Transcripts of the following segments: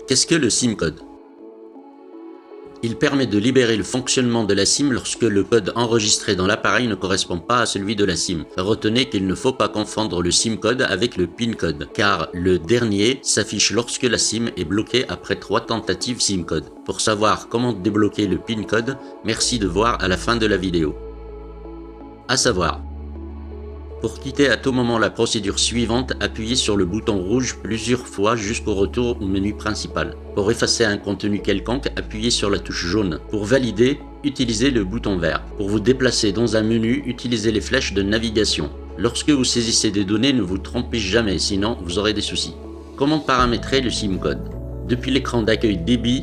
Qu'est-ce que le SIM code? Il permet de libérer le fonctionnement de la SIM lorsque le code enregistré dans l'appareil ne correspond pas à celui de la SIM. Retenez qu'il ne faut pas confondre le SIM code avec le PIN code, car le dernier s'affiche lorsque la SIM est bloquée après 3 tentatives SIM code. Pour savoir comment débloquer le PIN code, merci de voir à la fin de la vidéo. À savoir, pour quitter à tout moment la procédure suivante, appuyez sur le bouton rouge plusieurs fois jusqu'au retour au menu principal. Pour effacer un contenu quelconque, appuyez sur la touche jaune. Pour valider, utilisez le bouton vert. Pour vous déplacer dans un menu, utilisez les flèches de navigation. Lorsque vous saisissez des données, ne vous trompez jamais, sinon vous aurez des soucis. Comment paramétrer le SIM code? Depuis l'écran d'accueil débit,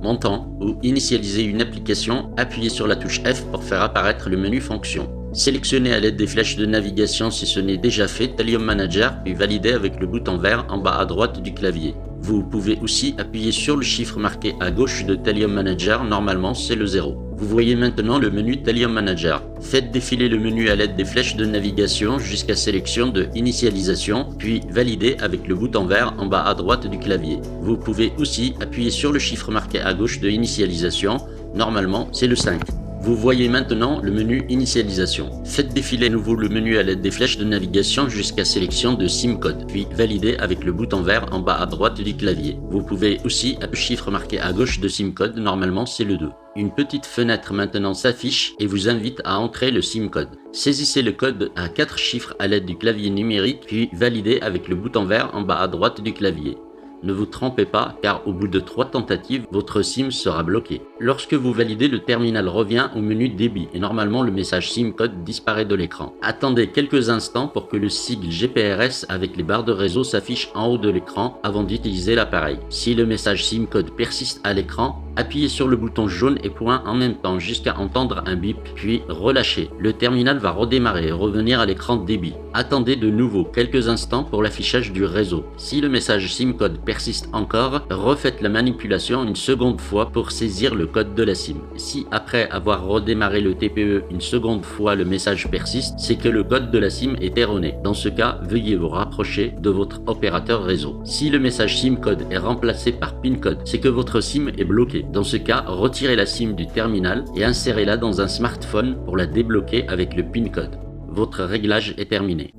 montant ou initialiser une application, appuyez sur la touche F pour faire apparaître le menu fonction. Sélectionnez à l'aide des flèches de navigation si ce n'est déjà fait Talium Manager puis validez avec le bouton vert en bas à droite du clavier. Vous pouvez aussi appuyer sur le chiffre marqué à gauche de Talium Manager, normalement c'est le 0. Vous voyez maintenant le menu Talium Manager. Faites défiler le menu à l'aide des flèches de navigation jusqu'à sélection de initialisation, puis validez avec le bouton vert en bas à droite du clavier. Vous pouvez aussi appuyer sur le chiffre marqué à gauche de initialisation, normalement c'est le 5. Vous voyez maintenant le menu initialisation. Faites défiler à nouveau le menu à l'aide des flèches de navigation jusqu'à sélection de SIM code, puis validez avec le bouton vert en bas à droite du clavier. Vous pouvez aussi appuyer le chiffre marqué à gauche de SIM code, normalement c'est le 2. Une petite fenêtre maintenant s'affiche et vous invite à entrer le SIM code. Saisissez le code à 4 chiffres à l'aide du clavier numérique, puis validez avec le bouton vert en bas à droite du clavier. Ne vous trompez pas car au bout de 3 tentatives, votre SIM sera bloqué. Lorsque vous validez, le terminal revient au menu débit et normalement le message SIM code disparaît de l'écran. Attendez quelques instants pour que le sigle GPRS avec les barres de réseau s'affiche en haut de l'écran avant d'utiliser l'appareil. Si le message SIM code persiste à l'écran, appuyez sur le bouton jaune et point en même temps jusqu'à entendre un bip, puis relâchez. Le terminal va redémarrer et revenir à l'écran débit. Attendez de nouveau quelques instants pour l'affichage du réseau. Si le message SIM code persiste encore, refaites la manipulation une seconde fois pour saisir le code de la SIM. Si après avoir redémarré le TPE une seconde fois le message persiste, c'est que le code de la SIM est erroné. Dans ce cas, veuillez vous rapprocher de votre opérateur réseau. Si le message SIM code est remplacé par PIN code, c'est que votre SIM est bloquée. Dans ce cas, retirez la SIM du terminal et insérez-la dans un smartphone pour la débloquer avec le PIN code. Votre réglage est terminé.